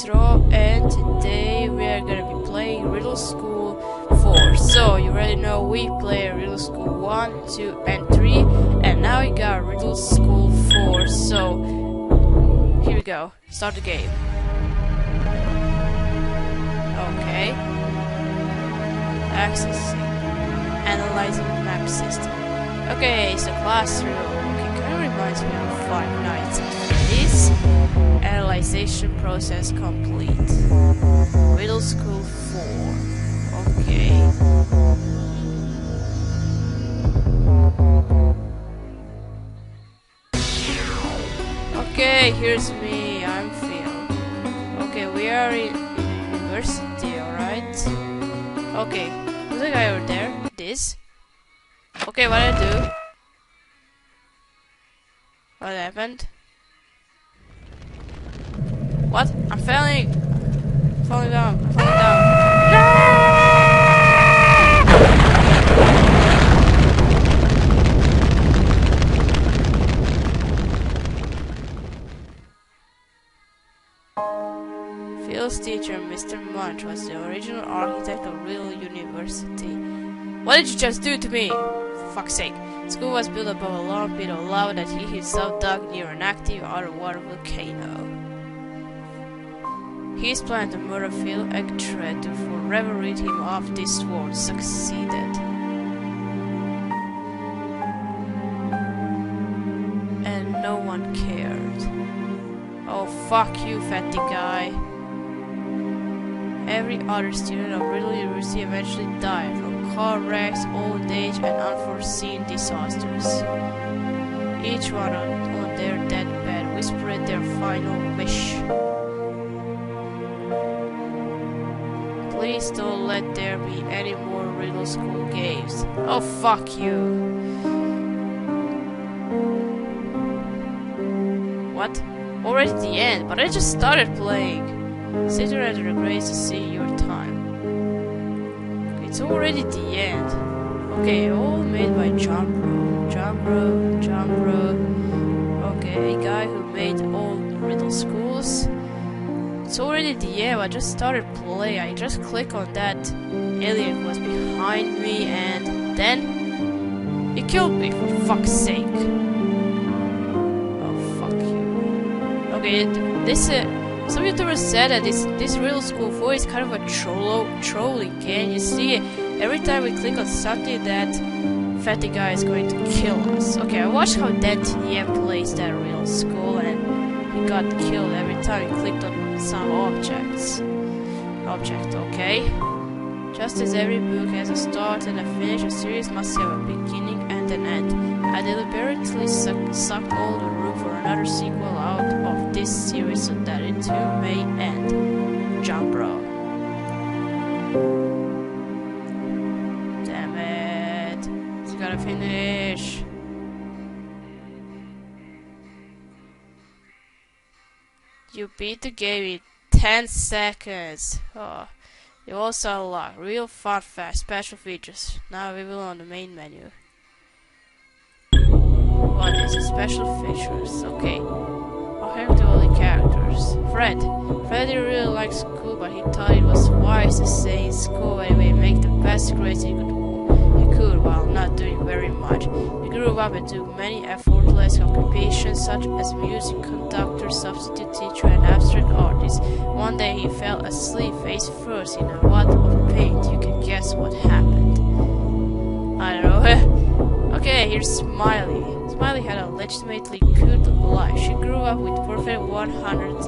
CRO, and today we are gonna be playing Riddle School 4. So you already know we play Riddle School 1, 2, and 3, and now we got Riddle School 4. So here we go. Start the game. Okay. Accessing. Analyzing map system. Okay, so classroom. Okay, kind of reminds me of Five Nights at Freddy's. Analyzation process complete. Riddle School 4. Okay. Okay, here's me. I'm Phil. Okay, we are in university, alright? Okay, who's the guy over there? This? Okay, what I do? What happened? What? I'm falling! Falling down. I'm falling down. Phil's teacher, Mr. Munch, was the original architect of Riddle University. What did you just do to me? For fuck's sake. The school was built above a long pit of lava that he himself dug near an active underwater volcano. His plan to murder Phil Eggthread to forever rid him of this world succeeded. And no one cared. Oh, fuck you, fatty guy. Every other student of Riddle University eventually died from car wrecks, old age, and unforeseen disasters. Each one on their deathbed whispered their final wish. Please don't let there be any more Riddle School games. Oh, fuck you. What? Already the end, but I just started playing. Sit here and regret to see your time. Okay, it's already the end. Okay, all made by Jumbro. Okay, a guy who made all Riddle Schools. It's already the end. I just started playing. I just click on that alien who was behind me, and then he killed me, for fuck's sake. Oh, fuck you. Okay, this some YouTubers said that this Riddle School 4 is kind of a trolling game. You see, every time we click on something, that fatty guy is going to kill us. Okay, I watched how Dead TM plays that Riddle School, and he got killed every time he clicked on some object, okay? Just as every book has a start and a finish, a series must have a beginning and an end. I deliberately sucked all the room for another sequel out of this series so that it too may end. Jumbro. Damn it. It's gotta finish. You beat the game in 10 seconds. Oh, you also unlock real fun, fast special features now available on the main menu. What is the special features? Okay. I'll have the only characters. Freddy really likes school, but he thought it was wise to stay in school anyway, make the best grades he could while not doing very much. He grew up and took many effortless occupations such as music conductor, substitute teacher, and abstract artist. One day he fell asleep face first in a wad of paint. You can guess what happened. I don't know. Okay, here's Smiley. Smiley had a legitimately good life. She grew up with perfect 100s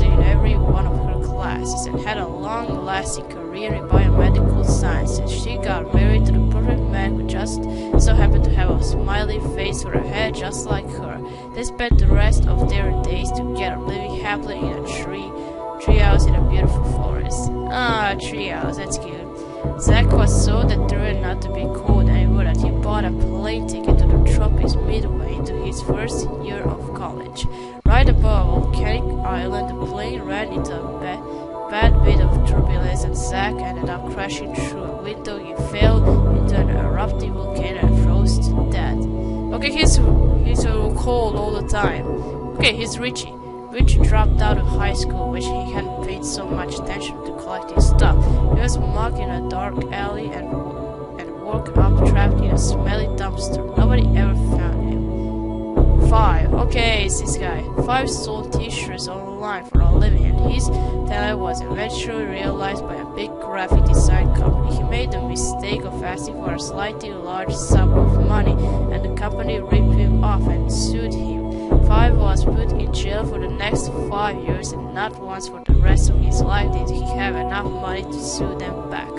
in every one of her classes and had a long-lasting career in biomedical sciences. She got married to the perfect man who just so happened to have a smiley face for a head just like her. They spent the rest of their days together, living happily in a treehouse in a beautiful forest. Ah, treehouse, that's cute. Zack was so determined not to be cold anymore that he bought a plane ticket to the tropics midway into his first year of college. Right above a volcanic island, the plane ran into a bad bit of turbulence and Zack ended up crashing through a window. He fell into an erupting volcano and froze to death. Okay, he's cold all the time. Okay, he's Richie. Rich dropped out of high school, which he hadn't paid so much attention to collecting stuff. He was mugged in a dark alley and woke up trapped in a smelly dumpster. Nobody ever found him. 5. Okay, it's this guy. 5 sold t-shirts online for a living, and his talent was eventually realized by a big graphic design company. He made the mistake of asking for a slightly large sum of money, and the company ripped him off and sued him. 5 was put in jail for the next 5 years, and not once for the rest of his life did he have enough money to sue them back.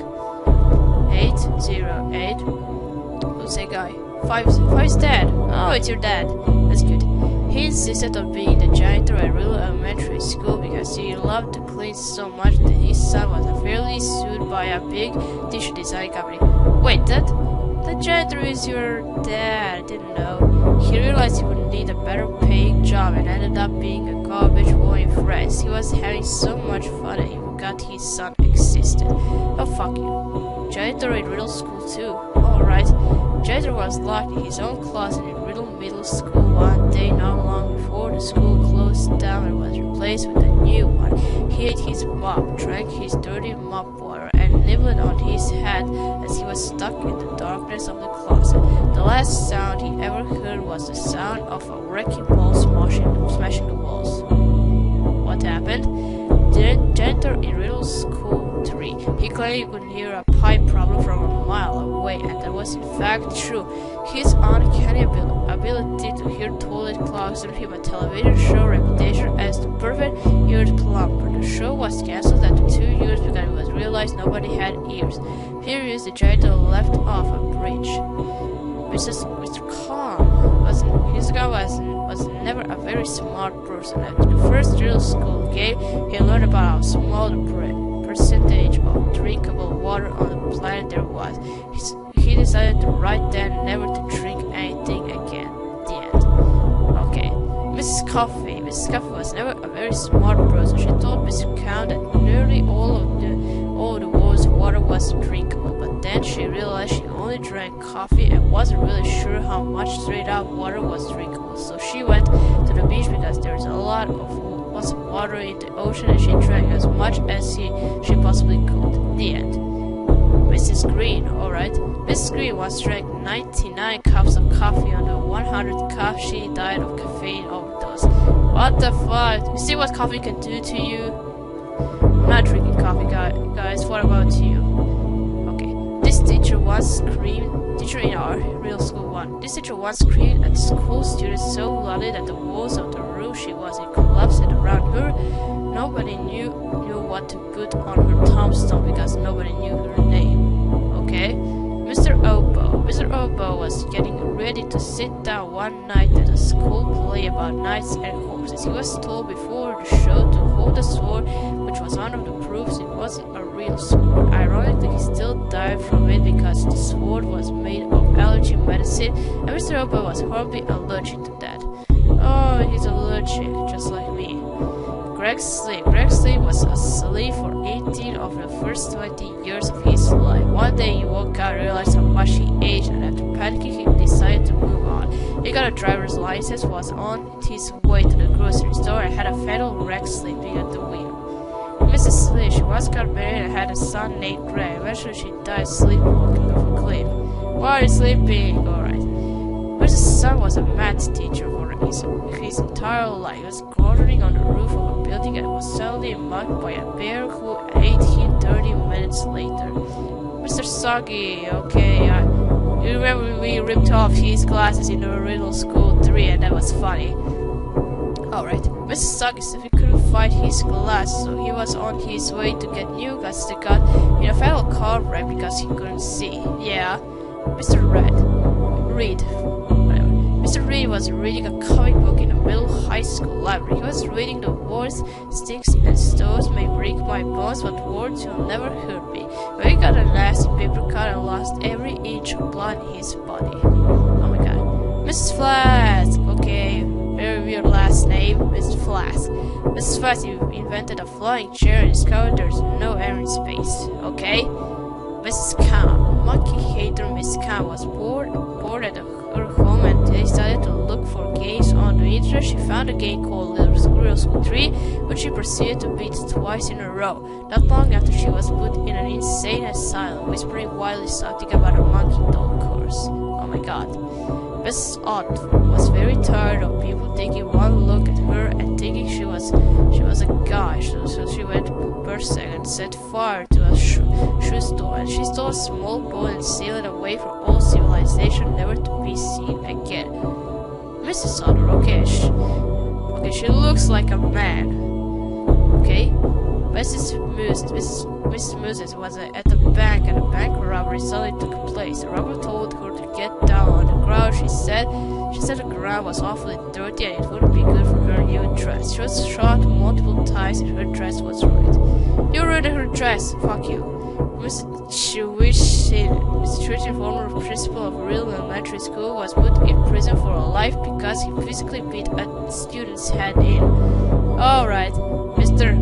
808. Who's that guy? 5's dad. Oh, it's your dad. That's good. He insisted on being the janitor at Riddle Elementary School because he loved to clean so much that his son was fairly sued by a big t-shirt design company. Wait, the janitor is your dad. I didn't know. He realized he would need a better paying job and ended up being a garbage boy in France. He was having so much fun that he forgot his son existed. Oh, fuck you. Janitor in Riddle School too. Alright. Janitor was locked in his own closet in Riddle Middle School one day not long before the school closed down and was replaced with a new one. He ate his mop, drank his dirty mop water, and nibbled on his hat as he was stuck in the darkness of the closet. The last sound he ever heard was the sound of a wrecking ball smashing the walls. What happened? Janitor in Riddle School 3. He claimed he could hear a pipe problem from a mile away, and that was in fact true. His uncanny ability to hear toilet clogs earned him a television show reputation as the perfect eared plumber. The show was cancelled after 2 years because it was realized nobody had ears. Furious, the janitor left off a bridge. Mr. Calm was never a very smart person. At the first Riddle School game, he learned about how small the percentage of drinkable water on the planet there was. He decided to right then never to drink anything again. The end. Okay. Mrs. Coffee was never a very smart person. She told Mr. Count that nearly all of the world's water was drinkable, but then she realized she only drank coffee and wasn't really sure how much straight up water was drinkable. So she went to the beach because there's a lot of water in the ocean, and she drank as much as she possibly could. The end. Mrs. Green, alright. Mrs. Green once drank 99 cups of coffee. On the 100th cup, she died of caffeine overdose. What the fuck? You see what coffee can do to you? I'm not drinking coffee, guys. What about you? Okay. This teacher once screamed. Teacher in our Riddle School 1. This teacher once screamed at school students so loudly that the walls of the room she was in collapsed around her. Nobody knew what to put on her tombstone because nobody knew her name. Okay? Mr. Obo was getting ready to sit down one night at a school play about knights and horses. He was told before the show to hold the sword, which was one of the proofs it wasn't a real sword. Ironically, he still died from it because the sword was made of allergy medicine, and Mr. Obo was horribly allergic to that. Oh, he's allergic, just like me. Greg Sleep was asleep for 18 of the first 20 years of his life. One day he woke up, realized how much he aged, and after panicking, he decided to move on. He got a driver's license, was on his way to the grocery store, and had a fatal wreck sleeping at the wheel. Mrs. Sleep, she once got married and had a son named Greg. Eventually she died sleepwalking off a cliff. Why are you sleeping? Alright. Mrs. Son was a math teacher for his entire life. He was gardening on the roof of a building and was suddenly mugged by a bear who ate him 30 minutes later. Mr. Soggy, okay, you remember we ripped off his glasses in the Riddle School 3 and that was funny. Alright, Mr. Soggy said he couldn't find his glasses, so he was on his way to get new glasses that got in a fatal car wreck because he couldn't see. Yeah, Mr. Reed. Mr. Reed was reading a comic book in the middle high school library. He was reading the words, "Sticks and stones may break my bones, but words will never hurt me." But he got a nasty paper cut and lost every inch of blood in his body. Oh my god. Mrs. Flask! Okay, very weird last name, Mrs. Flask. Mrs. Flask invented a flying chair and discovered there's no air in space. Okay? Mrs. Khan. Monkey hater Miss Khan was bored at her home and decided to look for games on the interest, she found a game called Riddle School 3, which she proceeded to beat twice in a row, not long after she was put in an insane asylum, whispering wildly something about a monkey doll course. Oh my god. Mrs. Ott was very tired of people taking one look at her and thinking she was a guy, so she went berserk and set fire to a shoe store, and she stole a small boat and sailed away from all civilization, never to be seen again. Mrs. Otter, okay, she looks like a man. Okay, Mrs. Moses was at the bank, and a bank robbery suddenly took place. The robber told her to get down on the ground. She said the ground was awfully dirty and it wouldn't be good for her new dress. She was shot multiple times and her dress was ruined. You ruined her dress, fuck you. Mr. Churchin, former principal of Riddle Elementary School, was put in prison for life because he physically beat a student's head in. Alright, Mr.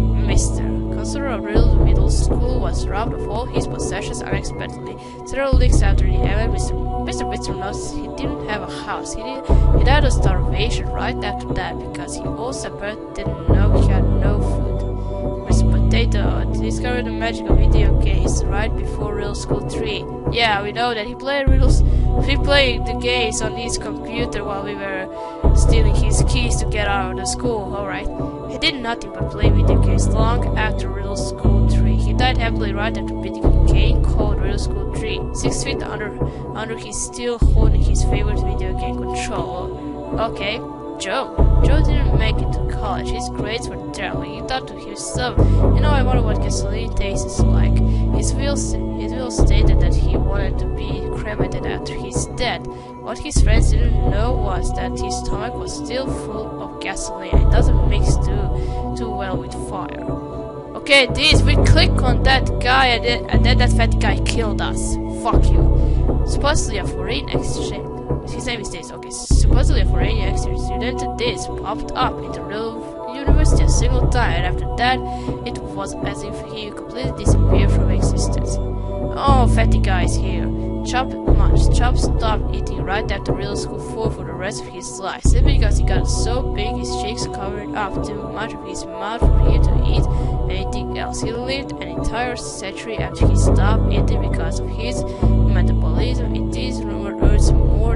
Counselor of Riddle Middle School was robbed of all his possessions unexpectedly. Several weeks after the event, Mr. Witzer noticed he didn't have a house. He died of starvation right after that because he also apparently didn't know he had no food. Mr. Potato discovered the magic of video games right before Riddle School 3. Yeah, we know that he played the games on his computer while we were stealing his keys to get out of the school. Alright. He did nothing but play video games long after Riddle School 3. He died happily right after beating a game called Riddle School 3. 6 feet under he's still holding his favorite video game controller. Okay, Joe didn't make it to college. His grades were terrible. He thought to himself, I wonder what gasoline tastes like. His will stated that he wanted to be cremated after he's dead. What his friends didn't know was that his stomach was still full of gasoline. It doesn't mix too well with fire. Okay, we click on that guy and then that fat guy killed us. Fuck you. Supposedly a foreign exchange. His name is this. Okay, supposedly a foreign exchange student. This popped up in the real university a single time, and after that, it was as if he completely disappeared from existence. Oh, fatty guy is here. Chop stopped eating right after Riddle School 4 for the rest of his life, simply because he got so big his cheeks covered up too much of his mouth for him to eat anything else. He lived an entire century after he stopped eating because of his metabolism. It is rumored Earth's more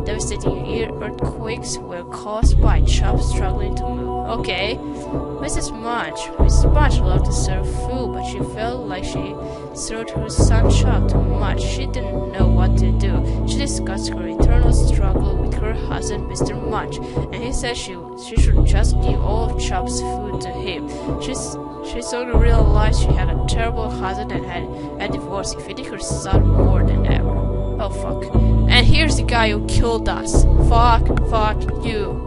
devastating earthquakes were caused by Chop struggling to move. Okay, Mrs. Munch loved to serve food, but she felt like she served her son Chop too much. She didn't know what to do. She discussed her eternal struggle with her husband, Mr. Munch, and he said she should just give all of Chop's food to him. She soon realized she had a terrible husband and had a divorce, feeding her son more than ever. Oh fuck. And here's the guy who killed us. Fuck you.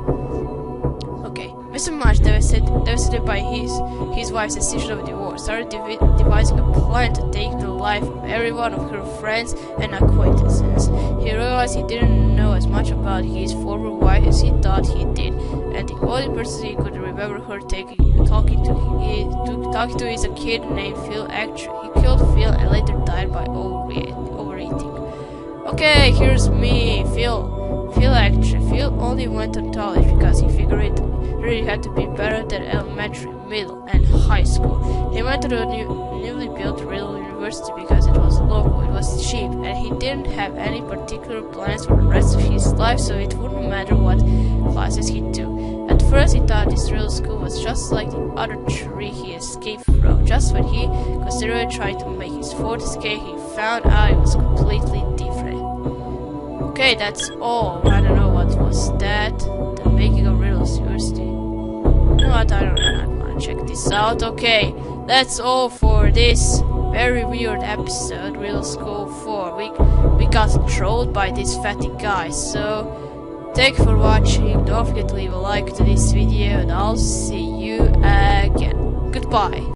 Okay, Mr. Munch, devastated by his wife's decision of divorce, started devising a plan to take the life of every one of her friends and acquaintances. He realized he didn't know as much about his former wife as he thought he did, and the only person he could remember her talking to is a kid named Phil Actually. He killed Phil and later died by overeating. Okay, here's me, Phil Actually. Phil only went to college because he figured it really had to be better than elementary, middle, and high school. He went to the newly built Riddle University because it was local, it was cheap, and he didn't have any particular plans for the rest of his life, so it wouldn't matter what classes he took. At first he thought this Riddle School was just like the other three he escaped from. Just when he considered trying to make his fourth escape, he found out it was completely different. Okay, that's all. I don't know what was that. The making of Riddle University. You know what? I don't want to check this out. Okay, that's all for this very weird episode, Riddle School 4. We got trolled by this fatty guy. So, thank you for watching. Don't forget to leave a like to this video, and I'll see you again. Goodbye.